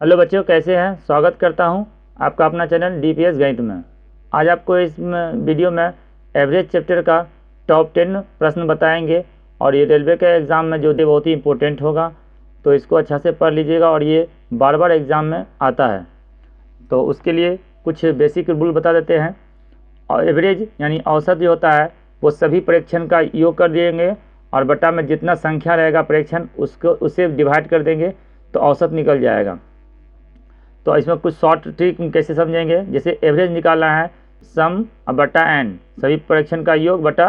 Hello बच्चों, कैसे हैं। स्वागत करता हूं आपका अपना चैनल डीपीएस गणित में। आज आपको इस वीडियो में एवरेज चैप्टर का टॉप 10 प्रश्न बताएंगे और ये रेलवे के एग्ज़ाम में जो बहुत ही इम्पोर्टेंट होगा, तो इसको अच्छा से पढ़ लीजिएगा और ये बार बार एग्ज़ाम में आता है। तो उसके लिए कुछ बेसिक रूल बता देते हैं। और एवरेज यानी औसत जो होता है वो सभी प्रेक्षण का योग कर देंगे और बटा में जितना संख्या रहेगा प्रेक्षण उससे डिवाइड कर देंगे तो औसत निकल जाएगा। तो इसमें कुछ शॉर्ट ट्रिक कैसे समझेंगे। जैसे एवरेज निकालना है, सम बटा एन, सभी प्रेक्षण का योग बटा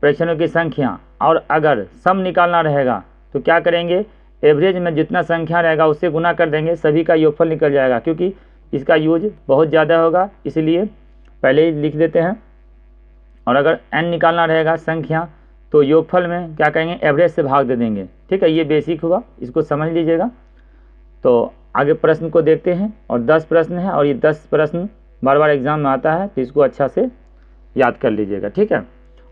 प्रेक्षणों की संख्या। और अगर सम निकालना रहेगा तो क्या करेंगे, एवरेज में जितना संख्या रहेगा उससे गुना कर देंगे, सभी का योगफल निकल जाएगा। क्योंकि इसका यूज बहुत ज़्यादा होगा इसलिए पहले ही लिख देते हैं। और अगर एन निकालना रहेगा संख्या तो योगफल में क्या करेंगे, एवरेज से भाग दे देंगे। ठीक है, ये बेसिक हुआ, इसको समझ लीजिएगा। तो आगे प्रश्न को देखते हैं। और 10 प्रश्न है और ये 10 प्रश्न बार बार एग्जाम में आता है, तो इसको अच्छा से याद कर लीजिएगा। ठीक है,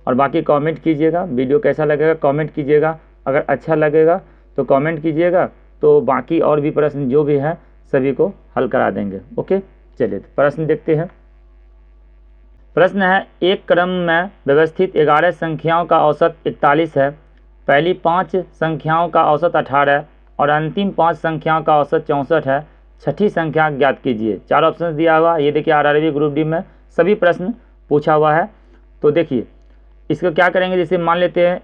और बाकी कमेंट कीजिएगा, वीडियो कैसा लगेगा कमेंट कीजिएगा। अगर अच्छा लगेगा तो कमेंट कीजिएगा, तो बाकी और भी प्रश्न जो भी है सभी को हल करा देंगे। ओके, चलिए प्रश्न देखते हैं। प्रश्न है, एक क्रम में व्यवस्थित 11 संख्याओं का औसत 41 है, पहली 5 संख्याओं का औसत 18 और अंतिम 5 संख्याओं का औसत 64 है, छठी संख्या ज्ञात कीजिए। 4 ऑप्शन दिया हुआ, ये देखिए आरआरबी ग्रुप डी में सभी प्रश्न पूछा हुआ है। तो देखिए इसको क्या करेंगे, जैसे मान लेते हैं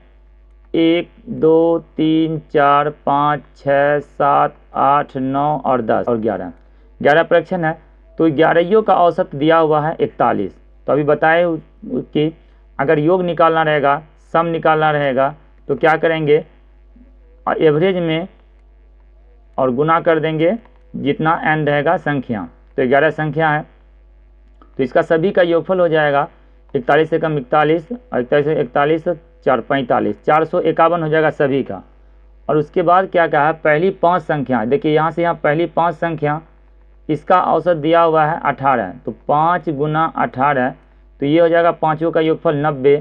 1 2 3 4 5 6 7 8 9 और 10 और 11 प्रेक्षण है। तो 11 का औसत दिया हुआ है 41। तो अभी बताए कि अगर योग निकालना रहेगा, सम निकालना रहेगा, तो क्या करेंगे, एवरेज में और गुना कर देंगे जितना एन रहेगा संख्या। तो 11 संख्या है तो इसका सभी का योगफल हो जाएगा 41 से कम 41 और 41 से 41 4 45, 451 हो जाएगा सभी का। और उसके बाद क्या कहा है, पहली 5 संख्या, देखिए यहाँ से यहाँ पहली 5 संख्या इसका औसत दिया हुआ है 18, तो 5 गुना 18 तो ये हो जाएगा पाँचों का योगफल 90।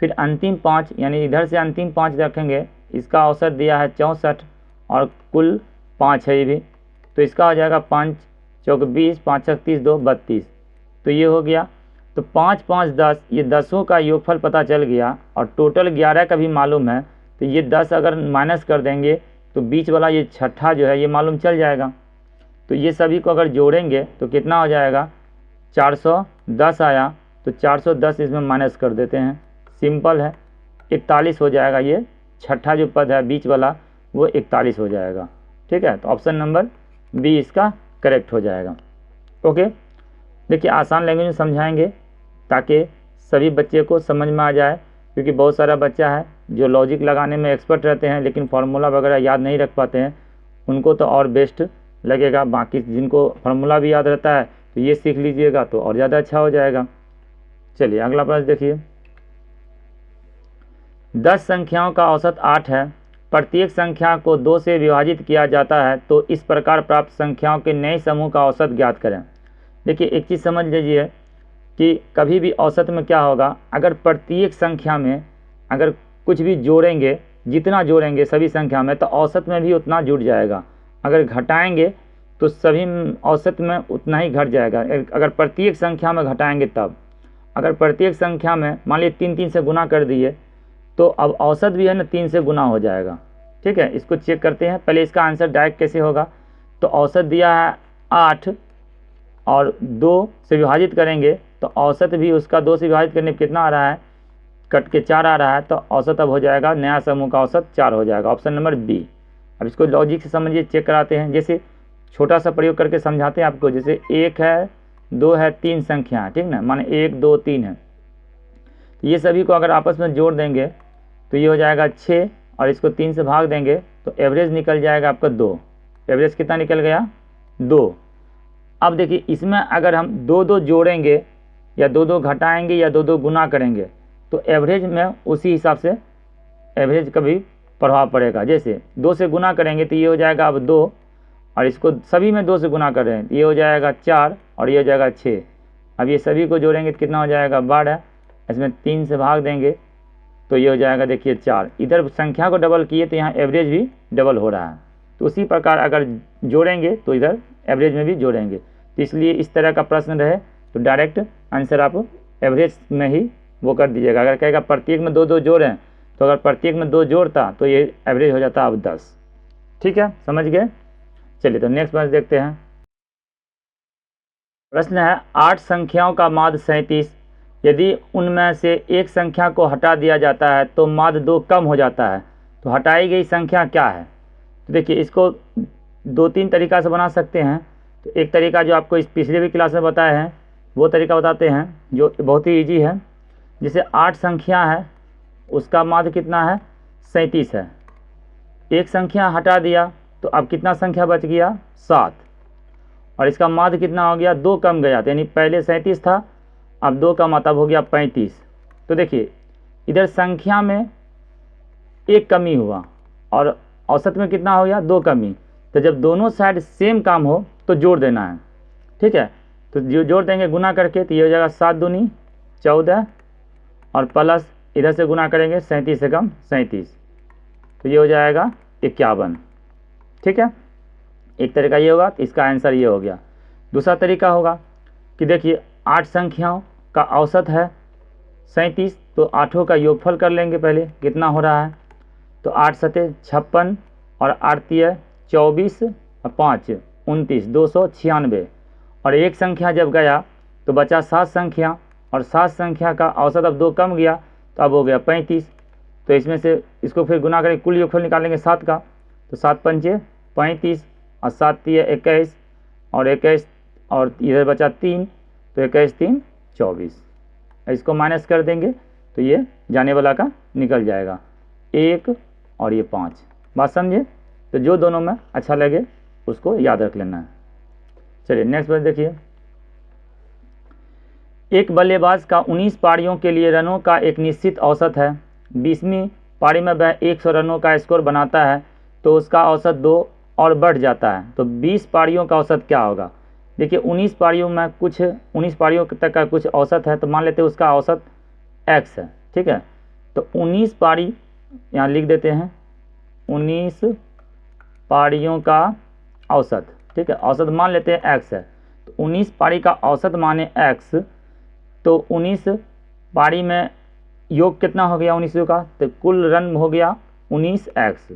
फिर अंतिम 5 यानी इधर से अंतिम 5 रखेंगे, इसका औसत दिया है 64 और कुल 5 है ये भी, तो इसका हो जाएगा 5 चौक 20 5 छक 30 2 32। तो ये हो गया। तो 5 5 10, ये 10 का योगफल पता चल गया और टोटल 11 का भी मालूम है। तो ये 10 अगर माइनस कर देंगे तो बीच वाला ये छठा जो है ये मालूम चल जाएगा। तो ये सभी को अगर जोड़ेंगे तो कितना हो जाएगा, 410 आया। तो 410 इसमें माइनस कर देते हैं, सिंपल है, 41 हो जाएगा। ये छठा जो पद है बीच वाला वो 41 हो जाएगा। ठीक है, तो ऑप्शन नंबर बी इसका करेक्ट हो जाएगा। ओके, देखिए आसान लैंग्वेज में समझाएंगे ताकि सभी बच्चे को समझ में आ जाए। क्योंकि बहुत सारा बच्चा है जो लॉजिक लगाने में एक्सपर्ट रहते हैं लेकिन फार्मूला वगैरह याद नहीं रख पाते हैं, उनको तो और बेस्ट लगेगा। बाकी जिनको फार्मूला भी याद रहता है तो ये सीख लीजिएगा तो और ज़्यादा अच्छा हो जाएगा। चलिए अगला प्रश्न देखिए। 10 संख्याओं का औसत 8 है, प्रत्येक संख्या को 2 से विभाजित किया जाता है, तो इस प्रकार प्राप्त संख्याओं के नए समूह का औसत ज्ञात करें। देखिए एक चीज़ समझ लीजिए कि कभी भी औसत में क्या होगा, अगर प्रत्येक संख्या में अगर कुछ भी जोड़ेंगे, जितना जोड़ेंगे सभी संख्या में तो औसत में भी उतना जुड़ जाएगा। अगर घटाएंगे तो सभी औसत में उतना ही घट जाएगा। अगर प्रत्येक संख्या में घटाएंगे तब, अगर प्रत्येक संख्या में मान लीजिए 3 3 से गुना कर दिए तो अब औसत भी है ना 3 से गुना हो जाएगा। ठीक है, इसको चेक करते हैं। पहले इसका आंसर डायरेक्ट कैसे होगा, तो औसत दिया है 8 और 2 से विभाजित करेंगे तो औसत भी उसका 2 से विभाजित करने पर कितना आ रहा है, कट के 4 आ रहा है, तो औसत अब हो जाएगा, नया समूह का औसत 4 हो जाएगा। Option number B. अब इसको लॉजिक से समझिए, चेक कराते हैं। जैसे छोटा सा प्रयोग करके समझाते हैं आपको। जैसे 1 है 2 है 3 संख्या है, ठीक ना, माने 1 2 3 है, तो ये सभी को अगर आपस में जोड़ देंगे तो ये हो जाएगा 6 और इसको 3 से भाग देंगे तो एवरेज निकल जाएगा आपका 2। एवरेज कितना निकल गया, 2। अब देखिए इसमें अगर हम 2 2 जोड़ेंगे या 2 2 घटाएंगे या 2 2 गुना करेंगे तो एवरेज में उसी हिसाब से एवरेज का भी प्रभाव पड़ेगा। जैसे 2 से गुना करेंगे तो ये हो जाएगा अब 2 और इसको सभी में 2 से गुना कर रहे हैं तो ये हो जाएगा 4 और ये हो जाएगा 6। अब ये सभी को जोड़ेंगे तो कितना हो जाएगा 12, इसमें 3 से भाग देंगे तो ये हो जाएगा देखिए 4। इधर संख्या को डबल किए तो यहाँ एवरेज भी डबल हो रहा है। तो उसी प्रकार अगर जोड़ेंगे तो इधर एवरेज में भी जोड़ेंगे। तो इसलिए इस तरह का प्रश्न रहे तो डायरेक्ट आंसर आप एवरेज में ही वो कर दीजिएगा। अगर कहेगा प्रत्येक में 2 2 जोड़ें, तो अगर प्रत्येक में 2 जोड़ता तो ये एवरेज हो जाता अब 10। ठीक है, समझ गए। चलिए तो नेक्स्ट प्रश्न देखते हैं। प्रश्न है 8 संख्याओं का माध्य 37, यदि उनमें से एक संख्या को हटा दिया जाता है तो माध्य 2 कम हो जाता है, तो हटाई गई संख्या क्या है। तो देखिए इसको 2-3 तरीका से बना सकते हैं। तो एक तरीका जो आपको इस पिछले भी क्लास में बताए हैं वो तरीका बताते हैं जो बहुत ही ईजी है। जैसे 8 संख्या है उसका माध्य कितना है 37 है, एक संख्या हटा दिया तो अब कितना संख्या बच गया 7, और इसका माध्य कितना हो गया 2 कम गया, यानी पहले 37 था अब 2 का मतलब हो गया 35। तो देखिए इधर संख्या में एक कमी हुआ और औसत में कितना हो गया 2 कमी। तो जब दोनों साइड सेम काम हो तो जोड़ देना है। ठीक है, तो जो जोड़ देंगे गुना करके तो ये हो जाएगा 7 दूनी 14 और प्लस इधर से गुना करेंगे 37 से कम 37, तो ये हो जाएगा 51। ठीक है, एक तरीका ये होगा, तो इसका आंसर ये हो गया। दूसरा तरीका होगा कि देखिए 8 संख्याओं का औसत है 37, तो 8 का योगफल कर लेंगे पहले कितना हो रहा है। तो 8 सते 56 और 8 24 और 5 29 296, और एक संख्या जब गया तो बचा 7 संख्या, और 7 संख्या का औसत अब 2 कम गया तो अब हो गया 35। तो इसमें से इसको फिर गुना करें, कुल योगफल निकालेंगे 7 का, तो 7 पंचे 35 और 7 21 और 21 और इधर बचा 3, तो 21 3 24, इसको माइनस कर देंगे तो ये जाने वाला का निकल जाएगा 1 और ये 5। बात समझे। तो जो दोनों में अच्छा लगे उसको याद रख लेना है। चलिए नेक्स्ट बात देखिए। एक बल्लेबाज का 19 पारियों के लिए रनों का एक निश्चित औसत है, 20वीं पारी में वह 100 रनों का स्कोर बनाता है तो उसका औसत 2 और बढ़ जाता है, तो 20 पारियों का औसत क्या होगा। देखिए 19 पारियों में कुछ 19 पारियों तक का कुछ औसत है, तो मान लेते हैं उसका औसत x है। ठीक है, तो 19 पारी यहाँ लिख देते हैं, 19 पारियों का औसत। ठीक है, औसत मान लेते हैं x है, तो 19 पारी का औसत माने x, तो 19 पारी में योग कितना हो गया 19 का, तो कुल रन हो गया 19x।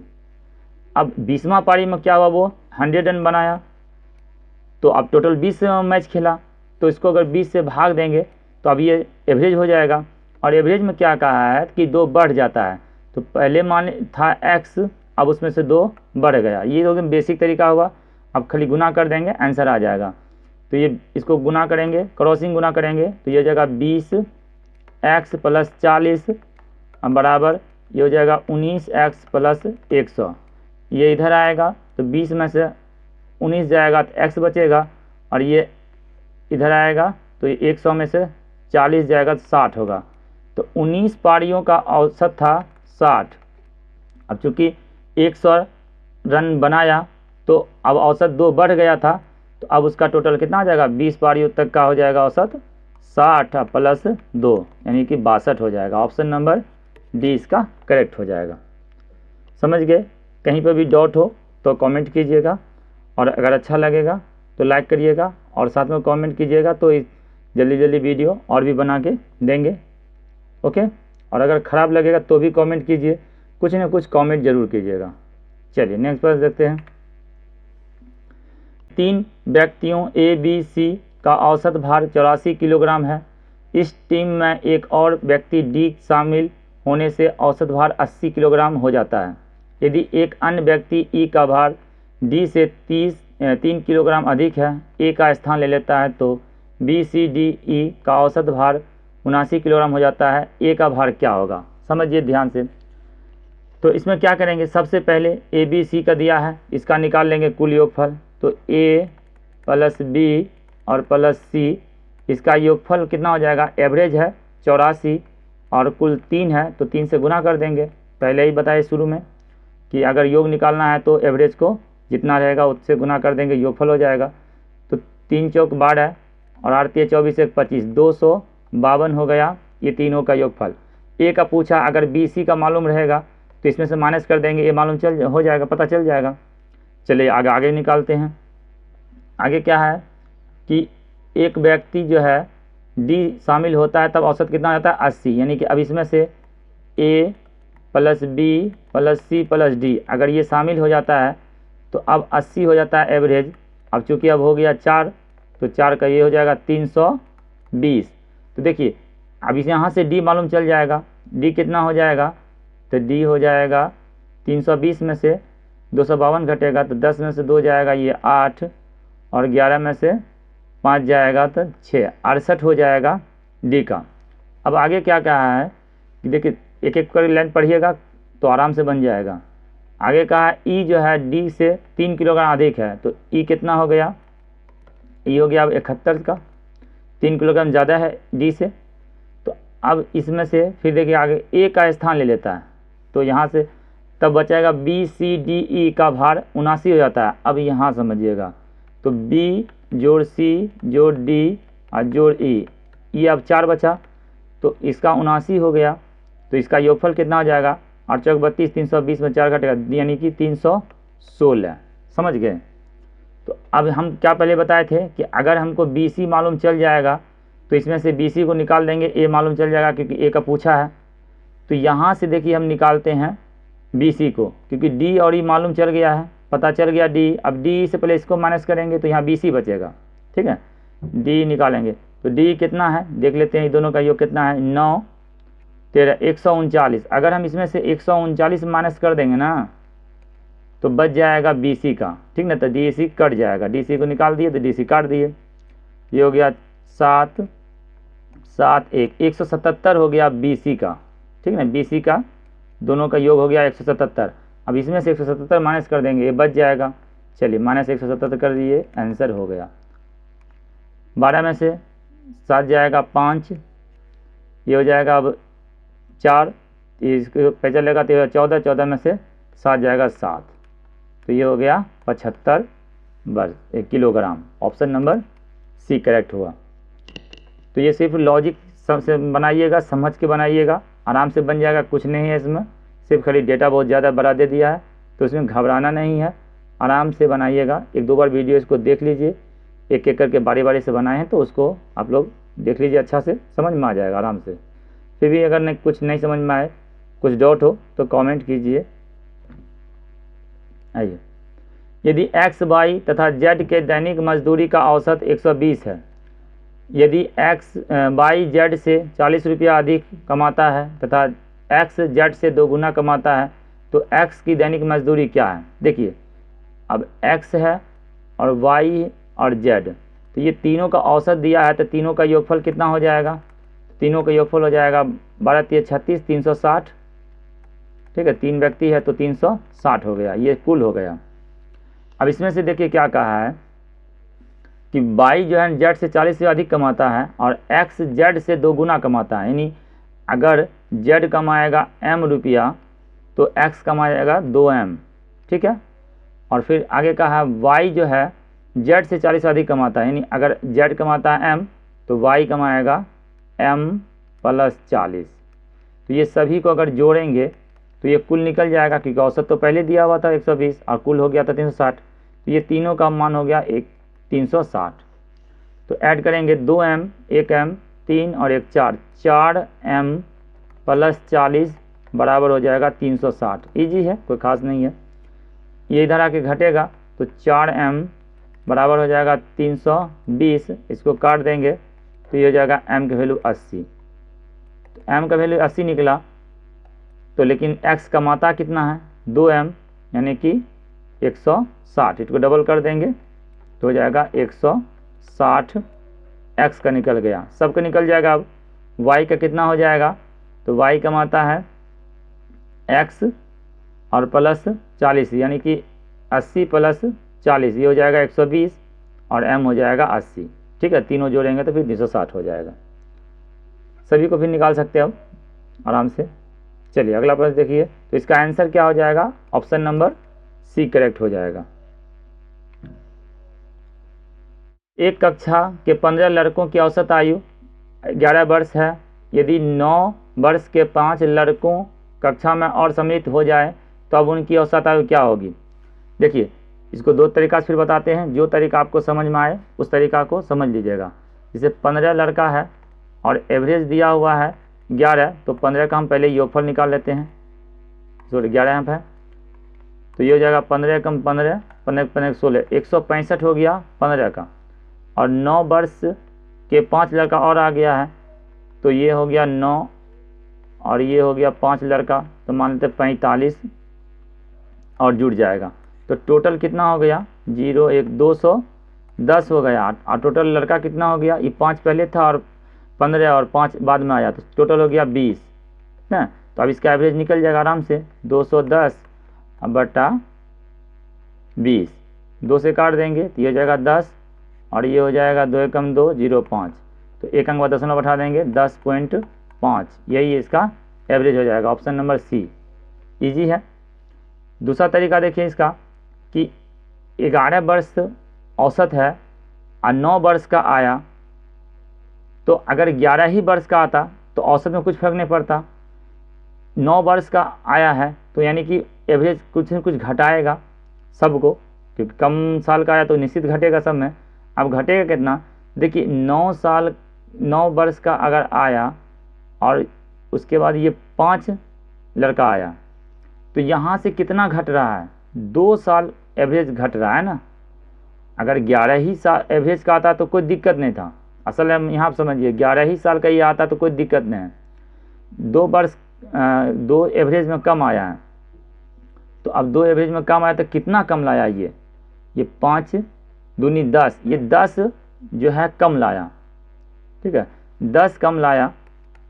अब 20वां पारी में क्या हुआ, वो 100 रन बनाया, तो अब टोटल 20 मैच खेला, तो इसको अगर 20 से भाग देंगे तो अब ये एवरेज हो जाएगा। और एवरेज में क्या कहा है कि 2 बढ़ जाता है, तो पहले मान था x, अब उसमें से 2 बढ़ गया। ये तो बेसिक तरीका होगा, अब खाली गुना कर देंगे आंसर आ जाएगा। तो ये इसको गुना करेंगे, क्रॉसिंग गुना करेंगे, तो ये हो जाएगा 20x प्लस 40 बराबर ये हो जाएगा 19x प्लस 100। ये इधर आएगा तो 20 में से 19 जाएगा तो x बचेगा, और ये इधर आएगा तो ये 100 में से 40 जाएगा तो 60 होगा। तो 19 पारियों का औसत था 60। अब चूँकि 100 रन बनाया तो अब औसत 2 बढ़ गया था, तो अब उसका टोटल कितना आ जाएगा 20 पारियों तक का हो जाएगा औसत 60 प्लस 2 यानी कि 62 हो जाएगा। ऑप्शन नंबर डी इसका करेक्ट हो जाएगा। समझ गए। कहीं पर भी डाउट हो तो कमेंट कीजिएगा, और अगर अच्छा लगेगा तो लाइक करिएगा और साथ में कमेंट कीजिएगा, तो जल्दी जल्दी वीडियो और भी बना के देंगे। ओके, और अगर ख़राब लगेगा तो भी कमेंट कीजिए, कुछ ना कुछ कमेंट ज़रूर कीजिएगा। चलिए नेक्स्ट प्रश्न देखते हैं। 3 व्यक्तियों ए बी सी का औसत भार 84 किलोग्राम है। इस टीम में एक और व्यक्ति डी शामिल होने से औसत भार 80 किलोग्राम हो जाता है। यदि एक अन्य व्यक्ति ई का भार डी से 3 किलोग्राम अधिक है, ए का स्थान ले लेता है, तो बी सी डी ई का औसत भार 79 किलोग्राम हो जाता है। ए का भार क्या होगा, समझिए ध्यान से। तो इसमें क्या करेंगे, सबसे पहले ए बी सी का दिया है, इसका निकाल लेंगे कुल योगफल। तो ए प्लस बी और प्लस सी, इसका योगफल कितना हो जाएगा, एवरेज है 84 और कुल 3 है, तो 3 से गुना कर देंगे। पहले ही बताए शुरू में कि अगर योग निकालना है तो एवरेज को जितना रहेगा उससे गुना कर देंगे, योगफल हो जाएगा। तो 3 चौक 12 और 8 3 24 1 25 252 हो गया ये तीनों का योगफल। ए का पूछा, अगर बी सी का मालूम रहेगा तो इसमें से माइनस कर देंगे, ये मालूम हो जाएगा, पता चल जाएगा। चलिए आगे निकालते हैं। आगे क्या है कि एक व्यक्ति जो है डी शामिल होता है तब औसत कितना हो जाता है 80, यानी कि अब इसमें से A plus B plus C plus D अगर ये शामिल हो जाता है तो अब 80 हो जाता है एवरेज। अब चूँकि अब हो गया 4 तो 4 का ये हो जाएगा 320। तो देखिए अब इस यहाँ से डी मालूम चल जाएगा, डी कितना हो जाएगा, तो डी हो जाएगा 320 में से 252 घटेगा तो 10 में से 2 जाएगा ये 8 और 11 में से 5 जाएगा तो 6, 68 हो जाएगा डी का। अब आगे क्या कहा है कि देखिए एक एक कर लाइन पढ़िएगा तो आराम से बन जाएगा। आगे कहा है ई जो है डी से 3 किलोग्राम अधिक है तो ई कितना हो गया, ई हो गया अब 71 का, 3 किलोग्राम ज़्यादा है डी से। तो अब इसमें से फिर देखिए आगे ए का स्थान ले लेता है तो यहाँ से तब बचाएगा बी सी डी ई का भार 79 हो जाता है। अब यहाँ समझिएगा तो बी जोड़ सी जोड़ डी और जोड़ ई, ये अब 4 बचा तो इसका 79 हो गया तो इसका योगफल कितना हो जाएगा 8 चौक 32, 320 में 4 घटेगा यानी कि 316। समझ गए। तो अब हम क्या पहले बताए थे कि अगर हमको बी सी मालूम चल जाएगा तो इसमें से बी सी को निकाल देंगे, ए मालूम चल जाएगा क्योंकि ए का पूछा है। तो यहाँ से देखिए हम निकालते हैं बी सी को क्योंकि डी और ई मालूम चल गया है, पता चल गया डी। अब डी से पहले इसको माइनस करेंगे तो यहाँ बी सी बचेगा, ठीक है। डी निकालेंगे तो डी कितना है देख लेते हैं, दोनों का योग कितना है 9 13 139। अगर हम इसमें से 139 माइनस कर देंगे ना तो बच जाएगा बी सी का, ठीक ना। तो डी सी कट जाएगा, डी सी को निकाल दिए तो डी सी काट दिए, ये हो गया 7 7 1 177 हो गया बी सी का, ठीक ना। बी सी का दोनों का योग हो गया 177। अब इसमें से 177 माइनस कर देंगे, ये बच जाएगा। चलिए माइनस 177 कर दिए, आंसर हो गया। 12 में से 7 जाएगा 5, ये हो जाएगा अब 4, इसको पे चलेगा तो 14, 14 में से 7 जाएगा 7 तो ये हो गया 75 वर्ग kilogram. Option number C correct हुआ। तो ये सिर्फ लॉजिक से बनाइएगा, समझ के बनाइएगा, आराम से बन जाएगा। कुछ नहीं है इसमें, सिर्फ खाली डेटा बहुत ज़्यादा बड़ा दे दिया है तो इसमें घबराना नहीं है, आराम से बनाइएगा। 1-2 बार वीडियो इसको देख लीजिए, एक एक करके बारी बारी से बनाए हैं तो उसको आप लोग देख लीजिए, अच्छा से समझ में आ जाएगा आराम से। फिर भी अगर कुछ नहीं समझ में आए, कुछ डाउट हो तो कमेंट कीजिए। आइए, यदि एक्स वाई तथा जेड के दैनिक मजदूरी का औसत 120 है, यदि एक्स वाई जेड से 40 रुपया अधिक कमाता है तथा एक्स जेड से 2 गुना कमाता है तो एक्स की दैनिक मजदूरी क्या है। देखिए अब एक्स है और वाई और जेड, तो ये तीनों का औसत दिया है तो तीनों का योगफल कितना हो जाएगा, तीनों का योगफल हो जाएगा 12 3 36 360, ठीक है। 3 व्यक्ति है तो 360 हो गया, ये कुल हो गया। अब इसमें से देखिए क्या कहा है कि वाई जो है जेड से 40 से अधिक कमाता है और एक्स जेड से 2 गुना कमाता है, यानी अगर जेड कमाएगा m रुपया तो एक्स कमाएगा 2m, ठीक है। और फिर आगे कहा है वाई जो है जेड से 40 से अधिक कमाता है, यानी अगर जेड कमाता है m तो वाई कमाएगा m प्लस 40। तो ये सभी को अगर जोड़ेंगे तो ये कुल निकल जाएगा क्योंकि औसत तो पहले दिया हुआ था 120 और कुल हो गया था 360, तो ये तीनों का मान हो गया 360। तो ऐड करेंगे 2m 1m 3 और 1 4, 4m प्लस 40 बराबर हो जाएगा 360। ईजी है, कोई खास नहीं है। ये इधर आके घटेगा तो 4m बराबर हो जाएगा 320, इसको काट देंगे तो ये हो जाएगा m का वैल्यू 80। तो m का वैल्यू 80 निकला तो लेकिन x कमाता कितना है 2m यानी कि 160, इसको डबल कर देंगे तो हो जाएगा 160 x का निकल गया, सबका निकल जाएगा। अब y का कितना हो जाएगा तो y कमाता है x और प्लस 40 यानी कि 80 प्लस 40, ये हो जाएगा 120 और m हो जाएगा 80, ठीक है। तीनों जोड़ेंगे तो फिर 260 हो जाएगा। सभी को फिर निकाल सकते हैं अब आराम से। चलिए अगला प्रश्न देखिए, तो इसका आंसर क्या हो जाएगा, ऑप्शन नंबर सी करेक्ट हो जाएगा। एक कक्षा के 15 लड़कों की औसत आयु 11 वर्ष है। यदि 9 वर्ष के 5 लड़कों कक्षा में और सम्मिलित हो जाए तो अब उनकी औसत आयु क्या होगी। देखिए इसको दो तरीका से फिर बताते हैं, जो तरीका आपको समझ में आए उस तरीका को समझ लीजिएगा। जैसे 15 लड़का है और एवरेज दिया हुआ है 11, तो 15 का हम पहले योगफल निकाल लेते हैं। सॉरी 11 यहाँ पे, तो ये हो जाएगा 15 कम 15, 15 16, 165 हो गया 15 का। और 9 वर्ष के 5 लड़का और आ गया है, तो ये हो गया 9 और ये हो गया 5 लड़का, तो मान लेते 45 और जुड़ जाएगा। तो टोटल कितना हो गया 0 1 210 हो गया। और टोटल लड़का कितना हो गया, ये 5 पहले था और 15 और 5 बाद में आया, तो टोटल हो गया 20 ना। तो अब इसका एवरेज निकल जाएगा आराम से, 210 बटा 20, 2 से काट देंगे तो ये हो जाएगा 10 और ये हो जाएगा 2 एकम 2 0.5, तो एक अंक बाद दशमलव बैठा देंगे 10.5, यही इसका एवरेज हो जाएगा। ऑप्शन नंबर सी इजी है। दूसरा तरीका देखिए इसका कि 11 वर्ष औसत है और 9 वर्ष का आया, तो अगर 11 ही वर्ष का आता तो औसत में कुछ फर्क नहीं पड़ता। 9 वर्ष का आया है तो यानी कि एवरेज कुछ न कुछ घटाएगा सबको, क्योंकि कम साल का आया तो निश्चित घटेगा सब में। अब घटेगा कितना, देखिए 9 वर्ष का अगर आया और उसके बाद ये 5 लड़का आया, तो यहाँ से कितना घट रहा है, 2 साल एवरेज घट रहा है ना। अगर 11 ही साल एवरेज का आता तो कोई दिक्कत नहीं था। असल में यहाँ आप समझिए 11 ही साल का ये आता तो कोई दिक्कत नहीं है। 2 वर्ष 2 एवरेज में कम आया है, तो अब 2 एवरेज में कम आया तो कितना कम लाया, ये 5 दूनी 10, ये 10 जो है कम लाया, ठीक है 10 कम लाया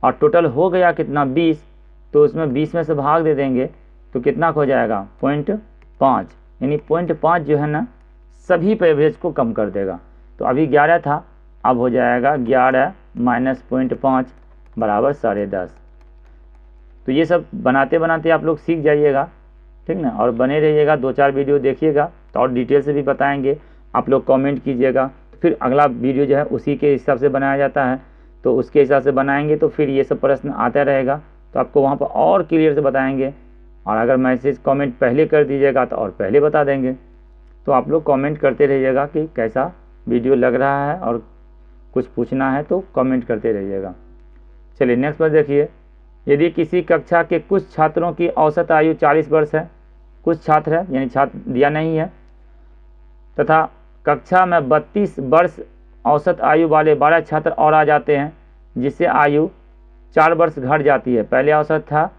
और टोटल हो गया कितना 20, तो उसमें 20 में से भाग दे देंगे तो कितना हो जाएगा 0.5, यानी 0.5 जो है ना सभी पे एवरेज को कम कर देगा। तो अभी 11 था, अब हो जाएगा 11 माइनस 0.5 बराबर 10.5। तो ये सब बनाते बनाते आप लोग सीख जाइएगा, ठीक ना। और बने रहिएगा, 2-4 वीडियो देखिएगा तो और डिटेल से भी बताएंगे। आप लोग कमेंट कीजिएगा, तो फिर अगला वीडियो जो है उसी के हिसाब से बनाया जाता है, तो उसके हिसाब से बनाएंगे तो फिर ये सब प्रश्न आता रहेगा, तो आपको वहाँ पर और क्लियर से बताएंगे। और अगर मैसेज कमेंट पहले कर दीजिएगा तो और पहले बता देंगे। तो आप लोग कमेंट करते रहिएगा कि कैसा वीडियो लग रहा है, और कुछ पूछना है तो कमेंट करते रहिएगा। चलिए नेक्स्ट पर देखिए, यदि किसी कक्षा के कुछ छात्रों की औसत आयु 40 वर्ष है, कुछ छात्र है यानी छात्र दिया नहीं है, तथा कक्षा में 32 वर्ष औसत आयु वाले 12 छात्र और आ जाते हैं, जिससे आयु 4 वर्ष घट जाती है। पहले औसत था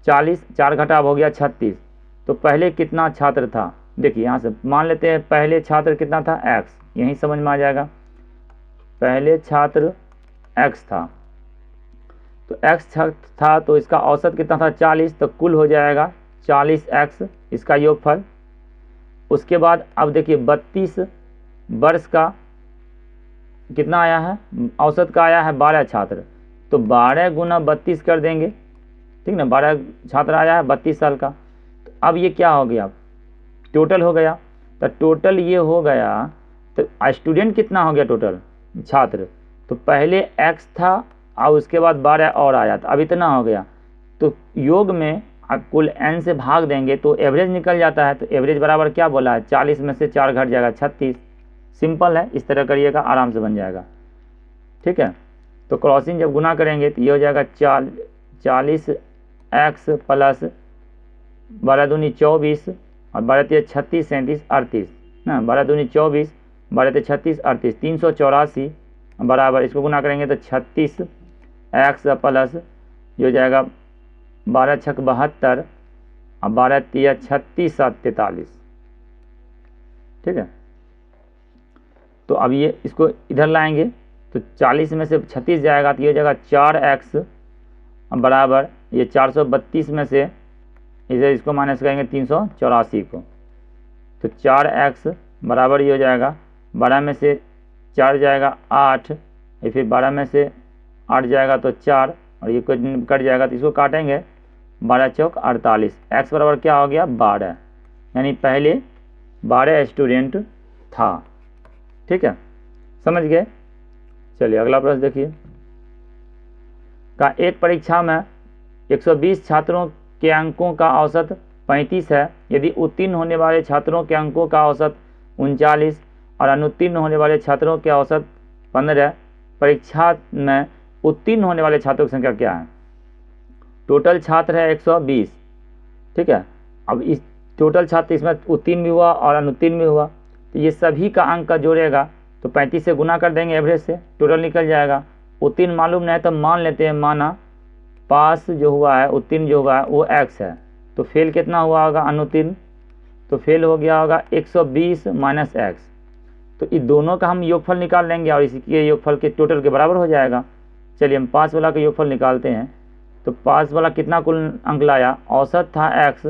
40, 4 घटाव हो गया 36, तो पहले कितना छात्र था। देखिए यहाँ से मान लेते हैं पहले छात्र कितना था x, यही समझ में आ जाएगा। पहले छात्र x था, तो x छात्र था तो इसका औसत कितना था 40, तो कुल हो जाएगा 40x इसका योगफल। उसके बाद अब देखिए 32 वर्ष का कितना आया है, औसत का आया है 12 छात्र, तो 12 गुना 32 कर देंगे, ठीक ना। 12 छात्र आया है 32 साल का, तो अब ये क्या हो गया टोटल हो गया, तो टोटल ये हो गया, तो स्टूडेंट कितना हो गया टोटल छात्र, तो पहले x था और उसके बाद 12 और आया, तो अब इतना हो गया। तो योग में कुल n से भाग देंगे तो एवरेज निकल जाता है, तो एवरेज बराबर क्या बोला है 40 में से 4 घट जाएगा 36। सिंपल है, इस तरह करिएगा आराम से बन जाएगा, ठीक है। तो क्रॉसिंग जब गुना करेंगे तो ये हो जाएगा 40x प्लस 12 दूनी 24 और 12 3 36 37 38 ना, 12 दूनी 24 12 3 36 38 384 बराबर, इसको गुना करेंगे तो 36x प्लस ये हो जाएगा 12 छक 72 और 12 3 36 7 43, ठीक है। तो अब ये इसको इधर लाएंगे तो 40 में से 36 जाएगा तो ये हो जाएगा 4x बराबर ये 432 में से इसे इसको माइनस करेंगे 384 को, तो 4x बराबर ये हो जाएगा 12 में से 4 जाएगा 8, फिर 12 में से 8 जाएगा तो 4 और ये कुछ कट जाएगा तो इसको काटेंगे 12 चौक 48, x बराबर क्या हो गया 12, यानी पहले 12 स्टूडेंट था, ठीक है, समझ गए। चलिए अगला प्रश्न देखिए, का एक परीक्षा में 120 छात्रों के अंकों का औसत 35 है, यदि उत्तीर्ण होने वाले छात्रों के अंकों का औसत 39 और अनुत्तीर्ण होने वाले छात्रों के औसत 15, परीक्षा में उत्तीर्ण होने वाले छात्रों की संख्या क्या है? टोटल छात्र है 120, ठीक है। अब इस टोटल छात्र इसमें उत्तीर्ण भी हुआ और अनुत्तीर्ण भी हुआ, तो ये सभी का अंक का जोड़ेगा तो 35 से गुना कर देंगे, एवरेज से टोटल निकल जाएगा। उत्तीर्ण मालूम नहीं तो मान लेते हैं, माना पास जो हुआ है, उत्तीर्ण जो हुआ है वो x है, तो फेल कितना हुआ होगा? अनुत्तीर्ण, तो फेल हो गया होगा 120 माइनस x। तो इन दोनों का हम योगफल निकाल लेंगे और इसके योगफल के टोटल के बराबर हो जाएगा। चलिए हम पास वाला का योगफल निकालते हैं। तो पास वाला कितना कुल अंक लाया? औसत था x,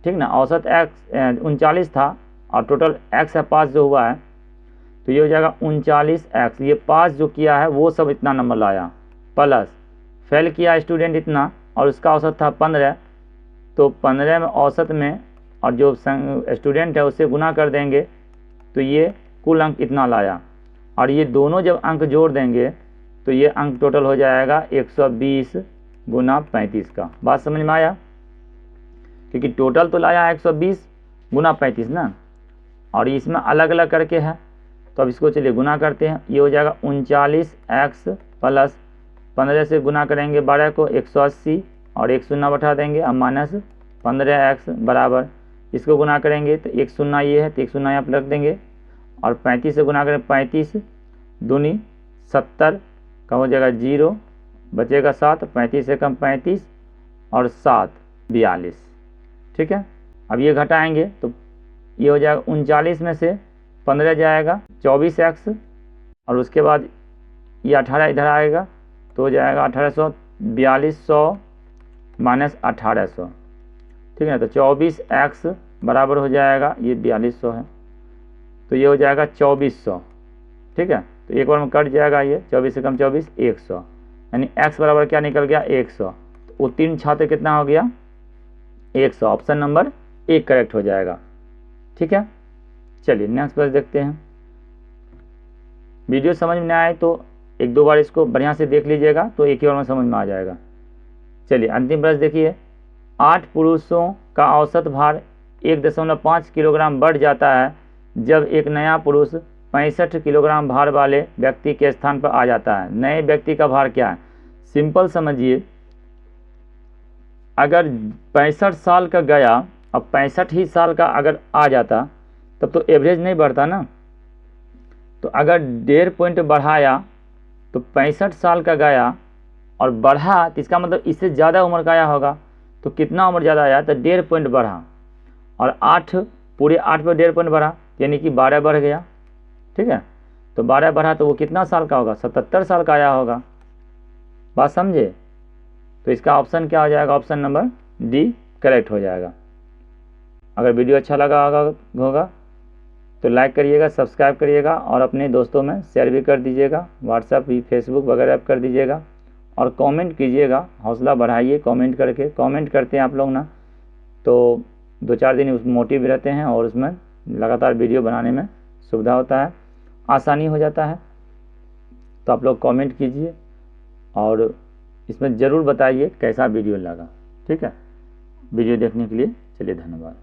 ठीक ना, औसत x 39 था और टोटल x है पास जो हुआ है, तो ये हो जाएगा 39x। ये पास जो किया है वो सब इतना नंबर लाया, प्लस फेल किया स्टूडेंट इतना और उसका औसत था 15, तो 15 में औसत में और जो स्टूडेंट है उससे गुना कर देंगे तो ये कुल अंक इतना लाया, और ये दोनों जब अंक जोड़ देंगे तो ये अंक टोटल हो जाएगा 120 गुना 35 का। बात समझ में आया? क्योंकि टोटल तो लाया 120 गुना 35 ना, और इसमें अलग अलग करके है, तो अब इसको चलिए गुना करते हैं। ये हो जाएगा 39x प्लस 15 से गुना करेंगे 12 को 180 और एक शून्य बैठा देंगे, अब माइनस 15x बराबर, इसको गुना करेंगे तो एक शून्य ये है तो एक शून्य यहाँ पर रख देंगे, और 35 से गुना करें 35 दूनी 70 का हो जाएगा 0, बचेगा 7, 35 से कम 35 और 7 42, ठीक है। अब ये घटाएंगे तो ये हो जाएगा 39 में से 15 जाएगा 24x, और उसके बाद ये 18 इधर आएगा तो हो जाएगा 1800, 4200 माइनस 1800, ठीक है। तो 24x बराबर हो जाएगा, ये 4200 है तो ये हो जाएगा 2400, ठीक है। तो एक बार में कट जाएगा, ये 24 से कम 24 100, यानी x बराबर क्या निकल गया? 100। तो उत्तीर्ण छात्र कितना हो गया? 100। ऑप्शन नंबर 1 करेक्ट हो जाएगा, ठीक है। चलिए नेक्स्ट प्रश्न देखते हैं। वीडियो समझ में आए तो एक दो बार इसको बढ़िया से देख लीजिएगा तो एक ही बार में समझ में आ जाएगा। चलिए अंतिम प्रश्न देखिए। 8 पुरुषों का औसत भार 1.5 किलोग्राम बढ़ जाता है जब एक नया पुरुष 65 किलोग्राम भार वाले व्यक्ति के स्थान पर आ जाता है। नए व्यक्ति का भार क्या है? सिंपल समझिए, अगर 65 साल का गया अब 65 ही साल का अगर आ जाता तब तो एवरेज नहीं बढ़ता ना। तो अगर 1.5 पॉइंट बढ़ाया तो 65 साल का गया और बढ़ा तो इसका मतलब इससे ज़्यादा उम्र का आया होगा, तो कितना उम्र ज़्यादा आया? तो 1.5 पॉइंट बढ़ा, और 8 पूरे 8 पर 1.5 पॉइंट बढ़ा यानी कि 12 बढ़ गया, ठीक है। तो 12 बढ़ा तो वो कितना साल का होगा? 77 साल का आया होगा। बात समझे? तो इसका ऑप्शन क्या हो जाएगा? ऑप्शन नंबर डी करेक्ट हो जाएगा। अगर वीडियो अच्छा लगा होगा तो लाइक करिएगा, सब्सक्राइब करिएगा और अपने दोस्तों में शेयर भी कर दीजिएगा, व्हाट्सएप भी, फेसबुक वगैरह कर दीजिएगा, और कमेंट कीजिएगा, हौसला बढ़ाइए कमेंट करके। कमेंट करते हैं आप लोग ना तो 2-4 दिन उसमें मोटिव रहते हैं और उसमें लगातार वीडियो बनाने में सुविधा होता है, आसानी हो जाता है। तो आप लोग कमेंट कीजिए और इसमें ज़रूर बताइए कैसा वीडियो लगा, ठीक है। वीडियो देखने के लिए चलिए धन्यवाद।